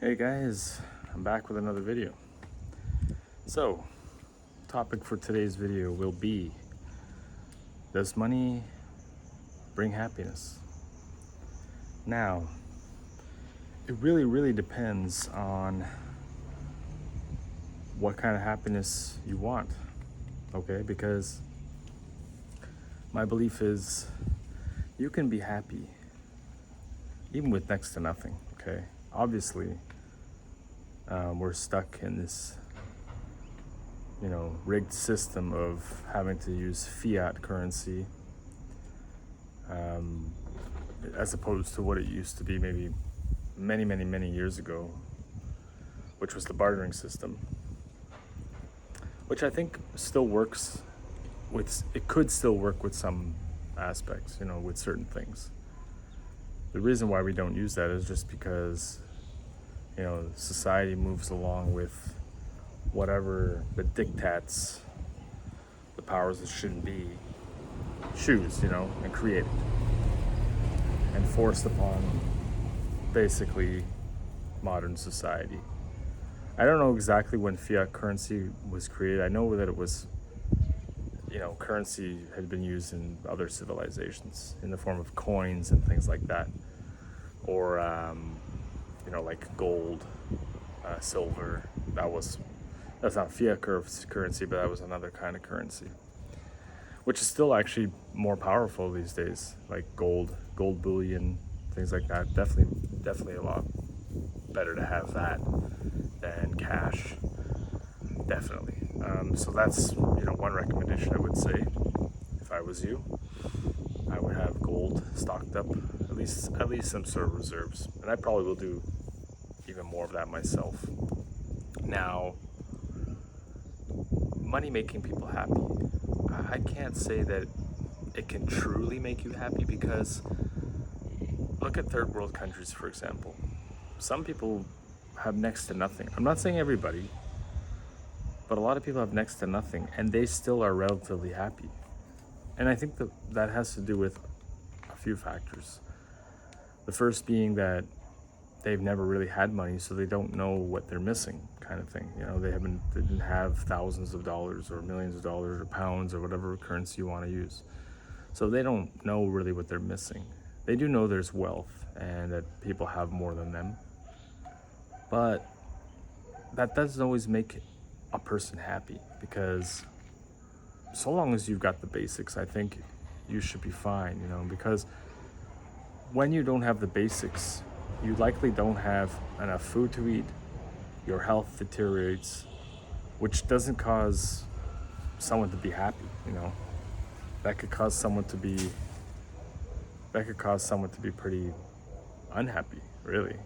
Hey guys, I'm back with another video. So, topic for today's video will be, does money bring happiness? Now, it really depends on what kind of happiness you want, okay? Because my belief is you can be happy even with next to nothing, okay? Obviously, we're stuck in this, rigged system of having to use fiat currency as opposed to what it used to be maybe many years ago, which was the bartering system, which I think still works it could still work with some aspects, with certain things. The reason why we don't use that is just because society moves along with whatever the diktats, the powers that shouldn't be, choose, and create and forced upon basically modern society. I don't know exactly when fiat currency was created. I know that it was, currency had been used in other civilizations in the form of coins and things like that, or like gold, silver. That's not fiat currency, but that was another kind of currency, which is still actually more powerful these days, like gold bullion, things like that. Definitely a lot better to have that than cash, definitely. So that's one recommendation I would say. If I was you, I would have gold stocked up, at least some sort of reserves, and I probably will do even more of that myself. Now, money making people happy, I can't say that it can truly make you happy, because look at third world countries, for example. Some people have next to nothing. I'm not saying everybody, but a lot of people have next to nothing and they still are relatively happy. And I think that has to do with a few factors. The first being that they've never really had money, so they don't know what they're missing, kind of thing. They didn't have thousands of dollars or millions of dollars or pounds or whatever currency you want to use. So they don't know really what they're missing. They do know there's wealth and that people have more than them, but that doesn't always make a person happy, because so long as you've got the basics, I think you should be fine, because when you don't have the basics, you likely don't have enough food to eat, your health deteriorates, which doesn't cause someone to be happy, that could cause someone to be pretty unhappy, really.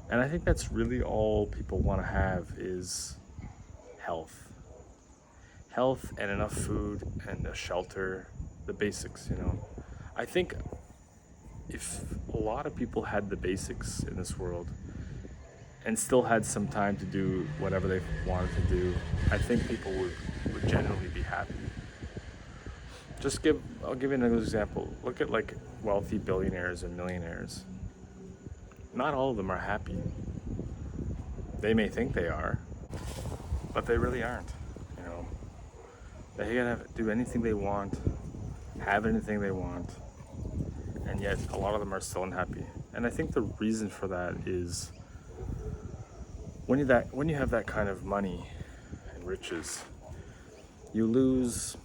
And I think that's really all people want to have is health and enough food and a shelter, the basics. I think if a lot of people had the basics in this world and still had some time to do whatever they wanted to do, I think people would generally be happy. I'll give you another example. Look at like wealthy billionaires and millionaires. Not all of them are happy. They may think they are, but they really aren't. They can do anything they want, have anything they want, and yet a lot of them are still unhappy. And I think the reason for that is when you have that kind of money and riches, you lose,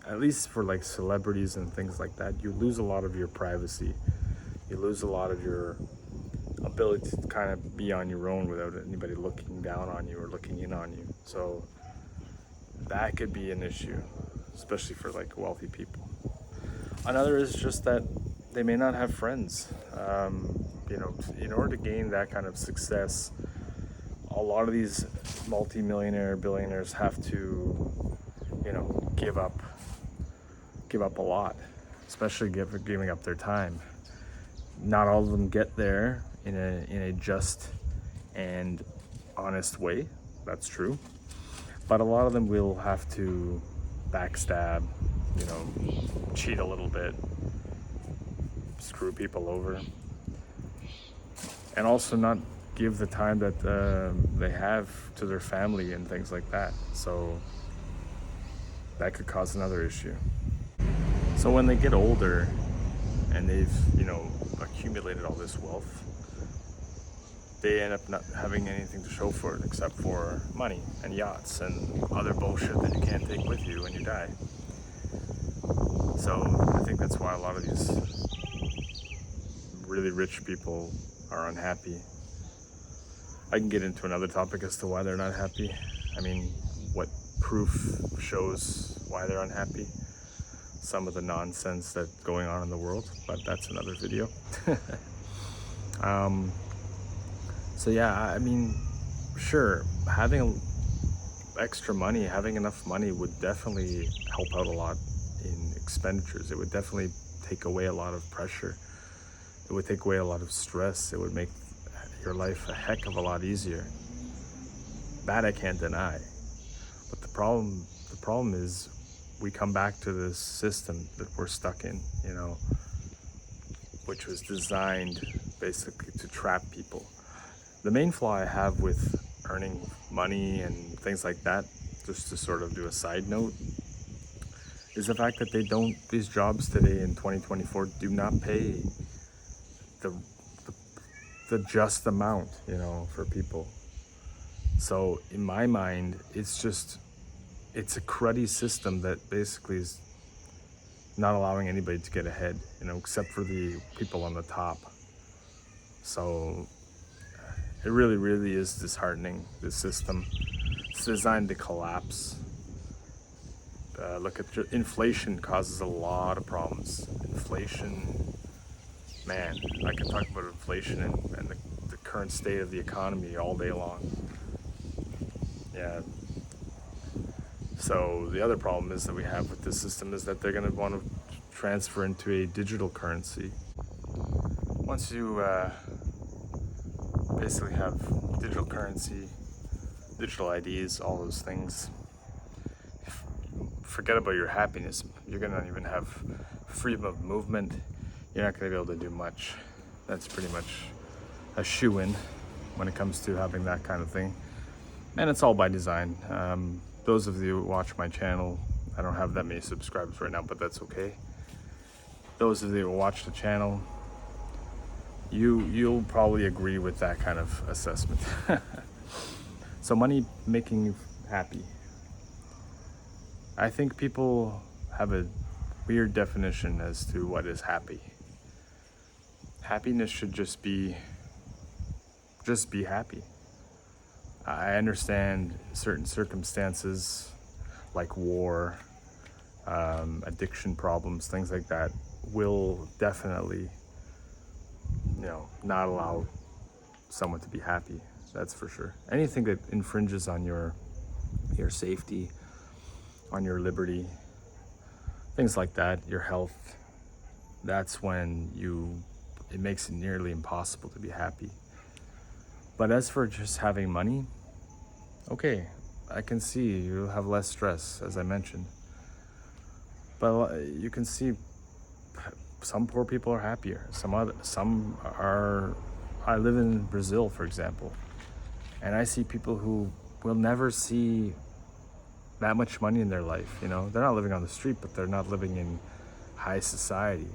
at least for like celebrities and things like that, you lose a lot of your privacy. You lose a lot of your ability to kind of be on your own without anybody looking down on you or looking in on you. So that could be an issue, especially for like wealthy people. Another is just that they may not have friends. In order to gain that kind of success, a lot of these multi-millionaire billionaires have to, give up a lot, especially giving up their time. Not all of them get there in a just and honest way. That's true. But a lot of them will have to backstab, cheat a little bit, screw people over. and also not give the time that they have to their family and things like that. So that could cause another issue. So when they get older and they've, accumulated all this wealth, they end up not having anything to show for it except for money and yachts and other bullshit that you can't take with you when you die. So I think that's why a lot of these really rich people are unhappy. I can get into another topic as to why they're not happy. I mean, what proof shows why they're unhappy? Some of the nonsense that's going on in the world, but that's another video. So yeah, I mean, sure, having extra money, having enough money would definitely help out a lot in expenditures. It would definitely take away a lot of pressure. It would take away a lot of stress. It would make your life a heck of a lot easier. That I can't deny. But the problem is we come back to this system that we're stuck in, which was designed basically to trap people. The main flaw I have with earning money and things like that, just to sort of do a side note, is the fact that these jobs today in 2024 do not pay the just amount, for people. So in my mind, it's a cruddy system that basically is not allowing anybody to get ahead, except for the people on the top. So it really, really is disheartening, this system. It's designed to collapse. Look at inflation causes a lot of problems. Inflation, man, I can talk about inflation and the current state of the economy all day long. Yeah. So the other problem is that we have with this system is that they're going to want to transfer into a digital currency. Once you basically have digital currency, digital IDs, all those things, forget about your happiness. You're going to even have freedom of movement. You're not going to be able to do much. That's pretty much a shoo-in when it comes to having that kind of thing. And it's all by design. Those of you who watch my channel, I don't have that many subscribers right now, but that's okay. Those of you who watch the channel, you'll probably agree with that kind of assessment. So money making you happy. I think people have a weird definition as to what is happy. Happiness should just be happy. I understand certain circumstances like war, addiction problems, things like that will definitely, not allow someone to be happy. That's for sure. Anything that infringes on your safety, on your liberty, things like that, your health, that's when it makes it nearly impossible to be happy. But as for just having money, okay, I can see you have less stress, as I mentioned. But you can see some poor people are happier. Some are. I live in Brazil, for example, and I see people who will never see that much money in their life. They're not living on the street, but they're not living in high society.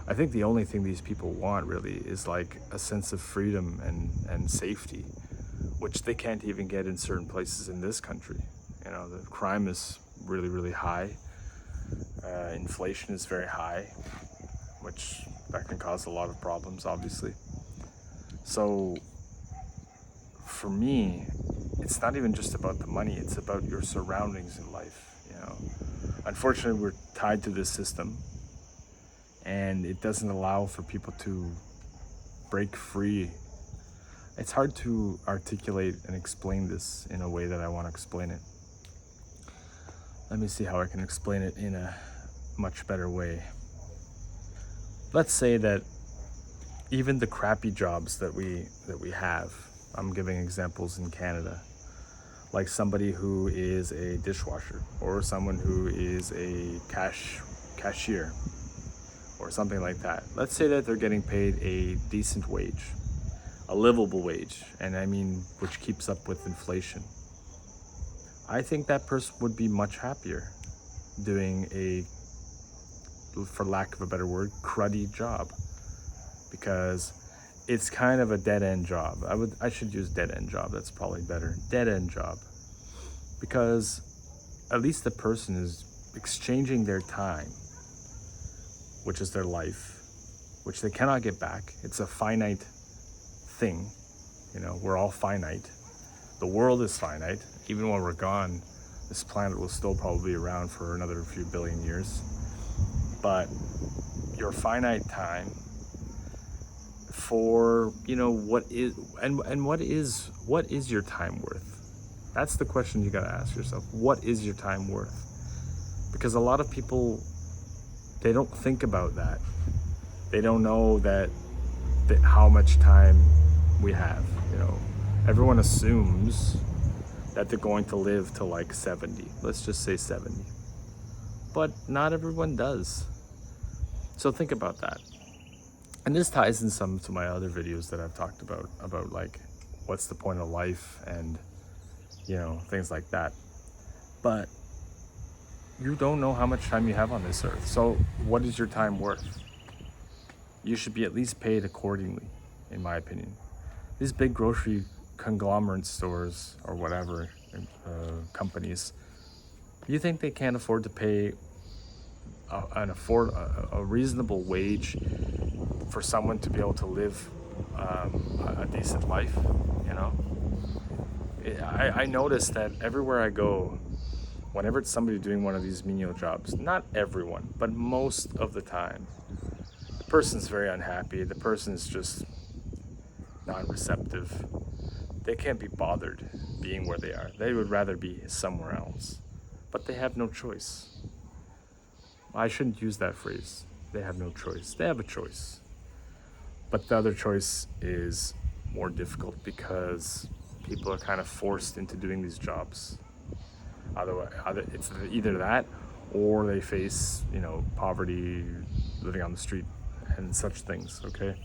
I think the only thing these people want really is like a sense of freedom and safety, which they can't even get in certain places in this country. The crime is really, really high. Inflation is very high, which that can cause a lot of problems, obviously. So for me, it's not even just about the money, it's about your surroundings in life. Unfortunately, we're tied to this system, and it doesn't allow for people to break free. It's hard to articulate and explain this in a way that I want to explain it. Let me see how I can explain it in a much better way. Let's say that even the crappy jobs that we have, I'm giving examples in Canada, like somebody who is a dishwasher or someone who is a cashier or something like that. Let's say that they're getting paid a decent wage, a livable wage, and I mean which keeps up with inflation, I think that person would be much happier doing a, for lack of a better word, cruddy job, because it's kind of a dead-end job. I should use dead-end job, that's probably better. Dead-end job. Because at least the person is exchanging their time, which is their life, which they cannot get back. It's a finite thing. You know, we're all finite. The world is finite. Even when we're gone, this planet will still probably be around for another few billion years. But your finite time for, you know, what is your time worth? That's the question you gotta ask yourself. What is your time worth? Because a lot of people, they don't think about that. They don't know that how much time we have, you know. Everyone assumes that they're going to live to like 70. Let's just say 70. But not everyone does. So think about that. And this ties in some to my other videos that I've talked about like what's the point of life and, you know, things like that. But you don't know how much time you have on this earth. So what is your time worth? You should be at least paid accordingly, in my opinion. These big grocery conglomerate stores or whatever, companies, you think they can't afford to pay a reasonable wage for someone to be able to live a decent life, you know? I notice that everywhere I go, whenever it's somebody doing one of these menial jobs, not everyone, but most of the time, the person's very unhappy, the person's just non-receptive. They can't be bothered being where they are. They would rather be somewhere else. But they have no choice. I shouldn't use that phrase. They have no choice. They have a choice. But the other choice is more difficult because people are kind of forced into doing these jobs. Otherwise, it's either that or they face, you know, poverty, living on the street, and such things, okay?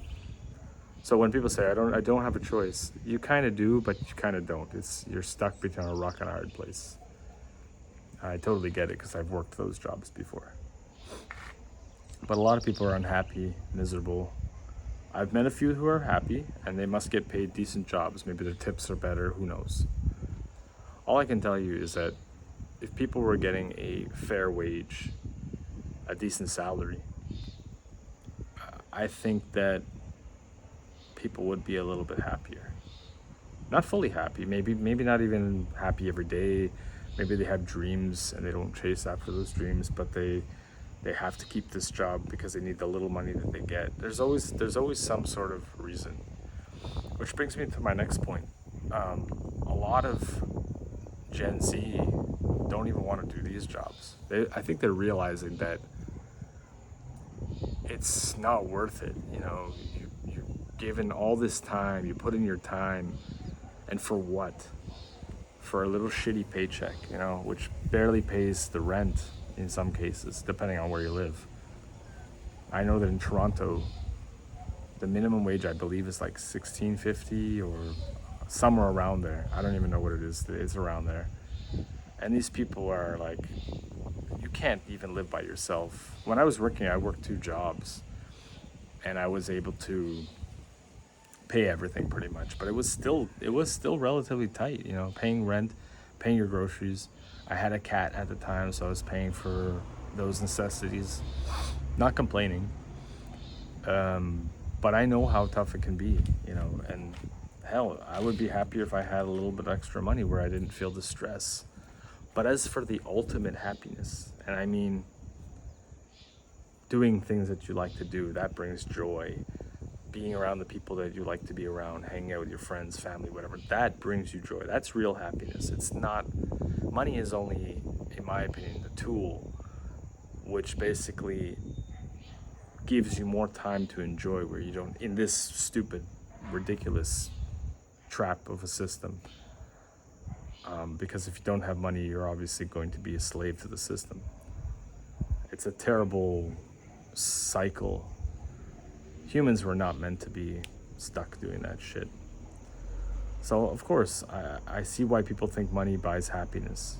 So when people say, I don't have a choice, you kind of do, but you kind of don't. You're stuck between a rock and a hard place. I totally get it because I've worked those jobs before. But a lot of people are unhappy, miserable. I've met a few who are happy, and they must get paid decent jobs. Maybe their tips are better, who knows? All I can tell you is that if people were getting a fair wage, a decent salary, I think that people would be a little bit happier. Not fully happy, maybe not even happy every day. Maybe they have dreams and they don't chase after those dreams, but they have to keep this job because they need the little money that they get. There's always some sort of reason. Which brings me to my next point. A lot of Gen Z don't even want to do these jobs. I think they're realizing that it's not worth it. You know, you're given all this time, you put in your time, and for what? For a little shitty paycheck, you know, which barely pays the rent in some cases, depending on where you live. I know that in Toronto, the minimum wage I believe is like $16.50 or somewhere around there. I don't even know what it is. It's around there. And these people are like, you can't even live by yourself. When I was working, I worked 2 jobs, and I was able to pay everything pretty much. But it was still relatively tight. You know, paying rent, paying your groceries. I had a cat at the time, so I was paying for those necessities. Not complaining. But I know how tough it can be, you know, and hell, I would be happier if I had a little bit extra money where I didn't feel the stress. But as for the ultimate happiness, and I mean doing things that you like to do, that brings joy. Being around the people that you like to be around, hanging out with your friends, family, whatever, that brings you joy. That's real happiness. It's not, money is only, in my opinion, the tool which basically gives you more time to enjoy where you don't, in this stupid, ridiculous trap of a system. Because if you don't have money, you're obviously going to be a slave to the system. It's a terrible cycle. Humans were not meant to be stuck doing that shit. So of course, I see why people think money buys happiness.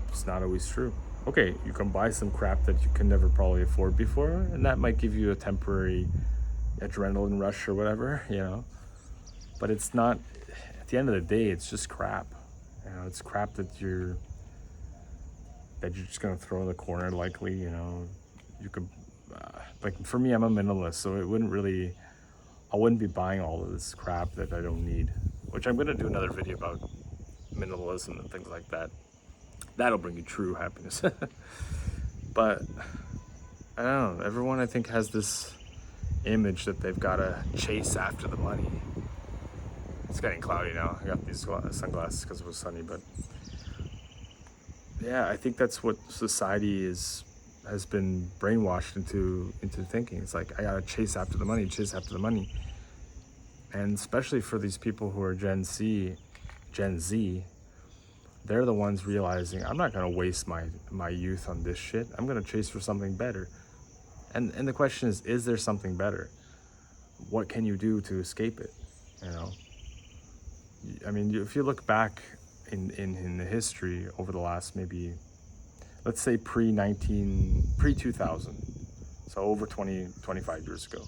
It's not always true. Okay, you can buy some crap that you can never probably afford before, and that might give you a temporary adrenaline rush or whatever, you know. But it's not, at the end of the day, it's just crap. You know, it's crap that you're just gonna throw in the corner likely, you know. You could, like for me, I'm a minimalist, so I wouldn't be buying all of this crap that I don't need, which I'm gonna do another video about minimalism and things like that. That'll bring you true happiness. But I don't know, everyone I think has this image that they've gotta chase after the money. It's getting cloudy now. I got these sunglasses because it was sunny, but yeah, I think that's what society has been brainwashed into thinking. It's like, I gotta chase after the money. And especially for these people who are Gen Z, they're the ones realizing, I'm not gonna waste my youth on this shit. I'm gonna chase for something better. And the question is there something better? What can you do to escape it? You know? I mean, if you look back in the history over the last maybe, let's say pre-2000, so over 25 years ago,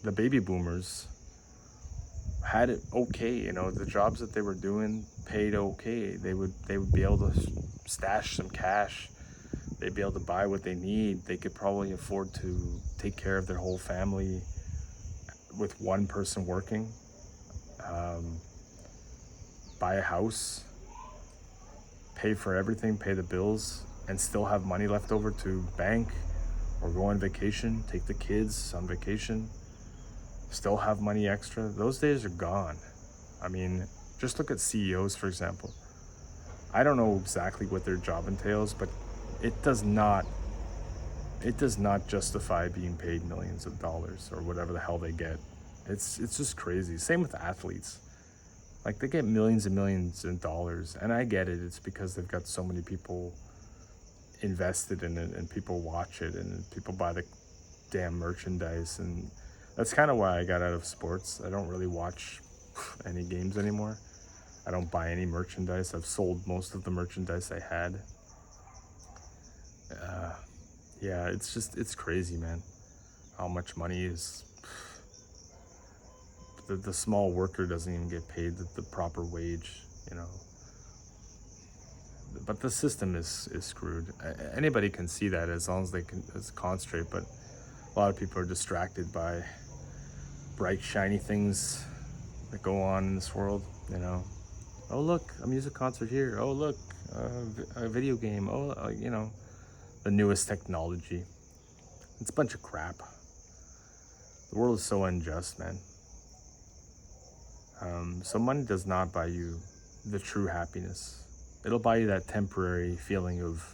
the baby boomers had it okay, you know, the jobs that they were doing paid okay. They would be able to stash some cash. They'd be able to buy what they need. They could probably afford to take care of their whole family with one person working, buy a house, pay for everything, pay the bills, and still have money left over to bank or go on vacation, take the kids on vacation, still have money extra. Those days are gone. I mean, just look at CEOs, for example. I don't know exactly what their job entails, but it does not justify being paid millions of dollars or whatever the hell they get. It's just crazy. Same with athletes. Like, they get millions and millions of dollars, and I get it. It's because they've got so many people invested in it, and people watch it, and people buy the damn merchandise, and that's kind of why I got out of sports. I don't really watch any games anymore. I don't buy any merchandise. I've sold most of the merchandise I had. Yeah, it's crazy, man. How much money is... The small worker doesn't even get paid the proper wage, you know. But the system is screwed. Anybody can see that as long as they can concentrate, but a lot of people are distracted by bright, shiny things that go on in this world, you know. Oh, look, a music concert here. Oh, look, a video game. Oh, you know, the newest technology. It's a bunch of crap. The world is so unjust, man. So money does not buy you the true happiness. It'll buy you that temporary feeling of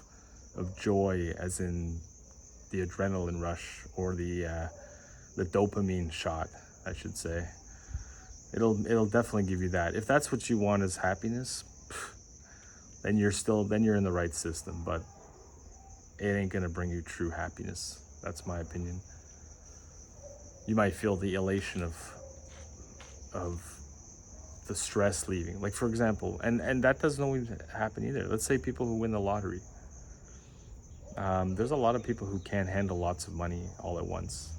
joy, as in the adrenaline rush, or the dopamine shot, I should say. It'll definitely give you that. If that's what you want as happiness, then you're in the right system, but it ain't gonna bring you true happiness. That's my opinion. You might feel the elation of the stress leaving. Like, for example, and that doesn't always happen either. Let's say people who win the lottery. There's a lot of people who can't handle lots of money all at once.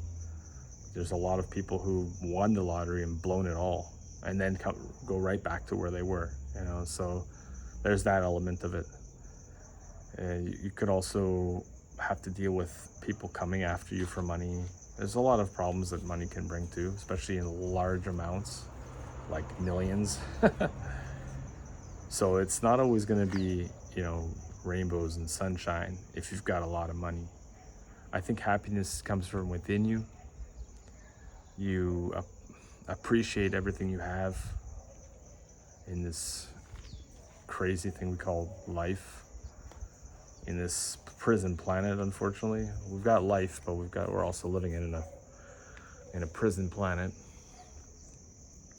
There's a lot of people who won the lottery and blown it all, and then go right back to where they were, you know. So there's that element of it. You could also have to deal with people coming after you for money. There's a lot of problems that money can bring too, especially in large amounts, like millions. So it's not always going to be, you know, rainbows and sunshine if you've got a lot of money. I think happiness comes from within you. You appreciate everything you have in this crazy thing we call life, in this prison planet. Unfortunately, we've got life, but we're also living in a prison planet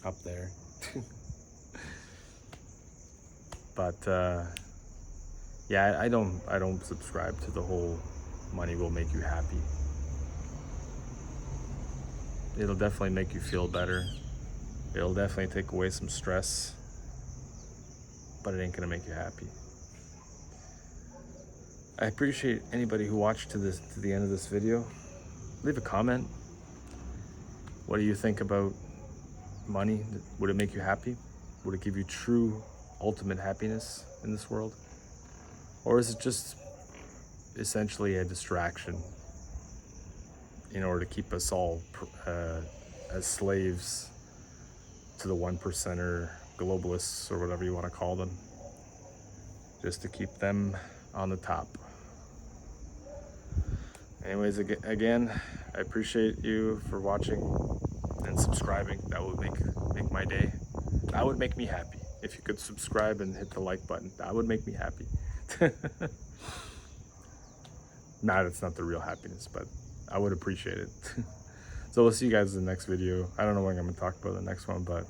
up there. But yeah, I don't subscribe to the whole money will make you happy. It'll definitely make you feel better. It'll definitely take away some stress, but it ain't gonna make you happy. I appreciate anybody who watched to the end of this video. Leave a comment. What do you think about money? Would it make you happy? Would it give you true, ultimate happiness in this world? Or is it just essentially a distraction in order to keep us all as slaves to the 1%er globalists, or whatever you want to call them, just to keep them on the top? Anyways, again, I appreciate you for watching and subscribing. That would make my day. That would make me happy. If you could subscribe and hit the like button, that would make me happy. Nah, that's not the real happiness, but I would appreciate it. So we'll see you guys in the next video. I don't know when I'm going to talk about the next one, but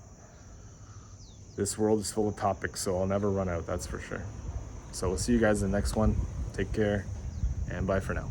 this world is full of topics, so I'll never run out, that's for sure. So we'll see you guys in the next one. Take care, and bye for now.